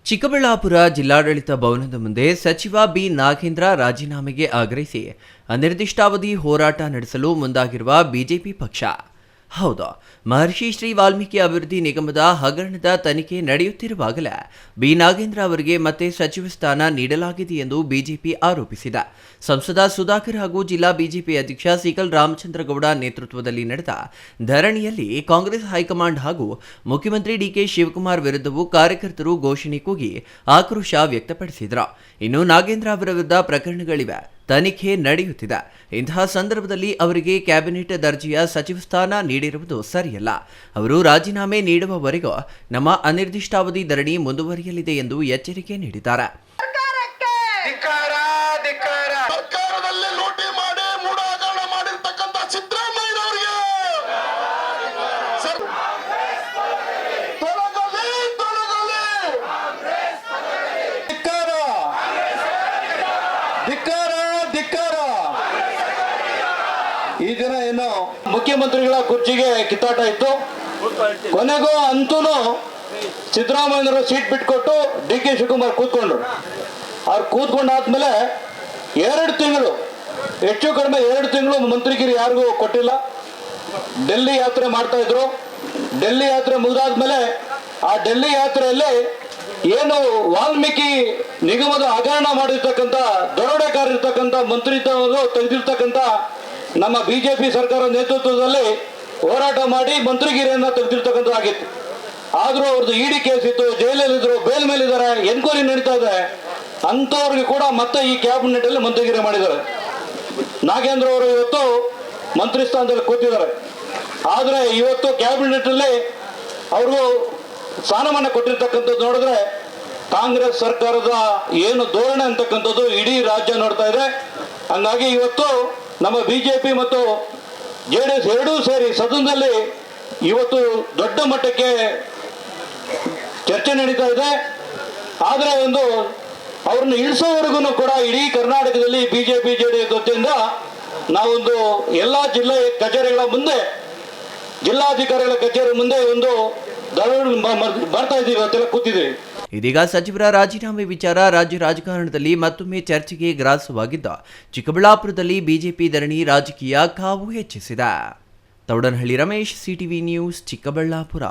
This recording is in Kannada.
ಚಿಕ್ಕಬಳ್ಳಾಪುರ ಜಿಲ್ಲಾಡಳಿತ ಭವನದ ಮುಂದೆ ಸಚಿವ ಬಿ ನಾಗೇಂದ್ರ ರಾಜೀನಾಮೆಗೆ ಆಗ್ರಹಿಸಿ ಅನಿರ್ದಿಷ್ಟಾವಧಿ ಹೋರಾಟ ನಡೆಸಲು ಮುಂದಾಗಿರುವ ಬಿಜೆಪಿ ಪಕ್ಷ. ಹೌದು, ಮಹರ್ಷಿ ಶ್ರೀ ವಾಲ್ಮೀಕಿ ಅಭಿವೃದ್ಧಿ ನಿಗಮದ ಹಗರಣದ ತನಿಖೆ ನಡೆಯುತ್ತಿರುವಾಗಲೇ ಬಿ ನಾಗೇಂದ್ರ ಅವರಿಗೆ ಮತ್ತೆ ಸಚಿವ ಸ್ಥಾನ ನೀಡಲಾಗಿದೆ ಎಂದು ಬಿಜೆಪಿ ಆರೋಪಿಸಿದೆ. ಸಂಸದ ಸುಧಾಕರ್ ಹಾಗೂ ಜಿಲ್ಲಾ ಬಿಜೆಪಿ ಅಧ್ಯಕ್ಷ ಸಿಕಲ್ ರಾಮಚಂದ್ರಗೌಡ ನೇತೃತ್ವದಲ್ಲಿ ನಡೆದ ಧರಣಿಯಲ್ಲಿ ಕಾಂಗ್ರೆಸ್ ಹೈಕಮಾಂಡ್ ಹಾಗೂ ಮುಖ್ಯಮಂತ್ರಿ ಡಿಕೆ ಶಿವಕುಮಾರ್ ವಿರುದ್ಧವೂ ಕಾರ್ಯಕರ್ತರು ಘೋಷಣೆ ಕೂಗಿ ಆಕ್ರೋಶ ವ್ಯಕ್ತಪಡಿಸಿದರು. ಇನ್ನು ನಾಗೇಂದ್ರ ಅವರ ವಿರುದ್ಧ ಪ್ರಕರಣಗಳಿವೆ, ತನಿಖೆ ನಡೆಯುತ್ತಿದೆ. ಇಂತಹ ಸಂದರ್ಭದಲ್ಲಿ ಅವರಿಗೆ ಕ್ಯಾಬಿನೆಟ್ ದರ್ಜೆಯ ಸಚಿವ ಸ್ಥಾನ ನೀಡಿರುವುದು ಸರಿಯಲ್ಲ. ಅವರು ರಾಜೀನಾಮೆ ನೀಡುವವರೆಗೂ ನಮ್ಮ ಅನಿರ್ದಿಷ್ಟಾವಧಿ ಧರಣಿ ಮುಂದುವರಿಯಲಿದೆ ಎಂದು ಎಚ್ಚರಿಕೆ ನೀಡಿದ್ದಾರೆ. ಈ ದಿನ ಏನು ಮುಖ್ಯಮಂತ್ರಿಗಳ ಕುರ್ಚಿಗೆ ಕಿತ್ತಾಟ ಇತ್ತು. ಕೊನೆಗೂ ಅಂತೂ ಸಿದ್ದರಾಮಯ್ಯನವರು ಸೀಟ್ ಬಿಟ್ಕೊಟ್ಟು ಡಿ ಕೆ ಶಿವಕುಮಾರ್ ಕೂತ್ಕೊಂಡ್ರು. ಅವ್ರು ಕೂತ್ಕೊಂಡಾದ್ಮೇಲೆ 2 ತಿಂಗಳು, ಹೆಚ್ಚು ಕಡಿಮೆ 2 ತಿಂಗಳು ಮಂತ್ರಿಗಿರಿ ಯಾರಿಗೂ ಕೊಟ್ಟಿಲ್ಲ. ಡೆಲ್ಲಿ ಯಾತ್ರೆ ಮಾಡ್ತಾ ಇದ್ರು. ಡೆಲ್ಲಿ ಯಾತ್ರೆ ಮುಗಿದಾದ್ಮೇಲೆ ಆ ಡೆಲ್ಲಿ ಯಾತ್ರೆಯಲ್ಲಿ ಏನು ವಾಲ್ಮೀಕಿ ನಿಗಮದ ಹಗರಣ ಮಾಡಿರ್ತಕ್ಕಂಥ ದರೋಡೆಗಾರ ಇರ್ತಕ್ಕಂಥ ಮಂತ್ರಿತ್ವವನ್ನು ತೆಗೆದಿರ್ತಕ್ಕಂಥ ನಮ್ಮ ಬಿಜೆಪಿ ಸರ್ಕಾರ ನೇತೃತ್ವದಲ್ಲಿ ಹೋರಾಟ ಮಾಡಿ ಮಂತ್ರಿಗಿರಿಯನ್ನ ತೆಗೆದಿರ್ತಕ್ಕಂಥದ್ದಾಗಿತ್ತು. ಆದರೂ ಅವ್ರದ್ದು ಇಡಿ ಕೇಸ್ ಇತ್ತು, ಜೈಲಲ್ಲಿದ್ರು, ಬೇಲ್ ಮೇಲಿದ್ದಾರೆ, ಎನ್ಕ್ವೈರಿ ನಡೀತಾ ಇದೆ. ಅಂಥವ್ರಿಗೆ ಕೂಡ ಮತ್ತೆ ಈ ಕ್ಯಾಬಿನೆಟ್ ಅಲ್ಲಿ ಮಂತ್ರಿಗಿರಿ ಮಾಡಿದ್ದಾರೆ. ನಾಗೇಂದ್ರ ಅವರು ಇವತ್ತು ಮಂತ್ರಿ ಸ್ಥಾನದಲ್ಲಿ ಕೂತಿದ್ದಾರೆ. ಆದರೆ ಇವತ್ತು ಕ್ಯಾಬಿನೆಟ್ ಅಲ್ಲಿ ಅವ್ರಿಗೂ ಸ್ಥಾನಮಾನ ಕೊಟ್ಟಿರ್ತಕ್ಕಂಥದ್ದು ನೋಡಿದ್ರೆ ಕಾಂಗ್ರೆಸ್ ಸರ್ಕಾರದ ಏನು ಧೋರಣೆ ಅಂತಕ್ಕಂಥದ್ದು ಇಡೀ ರಾಜ್ಯ ನೋಡ್ತಾ ಇದೆ. ಹಂಗಾಗಿ ಇವತ್ತು ನಮ್ಮ ಬಿಜೆಪಿ ಮತ್ತು ಜೆಡಿಎಸ್ ಎರಡೂ ಸೇರಿ ಸದನದಲ್ಲಿ ಇವತ್ತು ದೊಡ್ಡ ಮಟ್ಟಕ್ಕೆ ಚರ್ಚೆ ನಡೀತಾ ಇದೆ. ಆದರೆ ಅವ್ರನ್ನ ಇಳಿಸೋವರೆಗೂ ಕೂಡ ಇಡೀ ಕರ್ನಾಟಕದಲ್ಲಿ ಬಿಜೆಪಿ ಜೆಡಿಎಸ್ ಜೊತೆಯಿಂದ ನಾವೊಂದು ಎಲ್ಲ ಜಿಲ್ಲೆ ಕಚೇರಿಗಳ ಮುಂದೆ, ಜಿಲ್ಲಾಧಿಕಾರಿಗಳ ಕಚೇರಿ ಮುಂದೆ ಬರ್ತಾ ಇದ್ದೀವಿ, ಅಂತೆಲ್ಲ ಕೂತಿದ್ದೀವಿ. ಇದೀಗ ಸಚಿವರ ರಾಜೀನಾಮೆ ವಿಚಾರ ರಾಜ್ಯ ರಾಜಕಾರಣದಲ್ಲಿ ಮತ್ತೊಮ್ಮೆ ಚರ್ಚೆಗೆ ಗ್ರಾಸವಾಗಿದ್ದ ಚಿಕ್ಕಬಳ್ಳಾಪುರದಲ್ಲಿ ಬಿಜೆಪಿ ಧರಣಿ ರಾಜಕೀಯ ಕಾವು ಹೆಚ್ಚಿಸಿದೆ. Thoudanahalli Ramesh, CTV news, Chikkaballapur.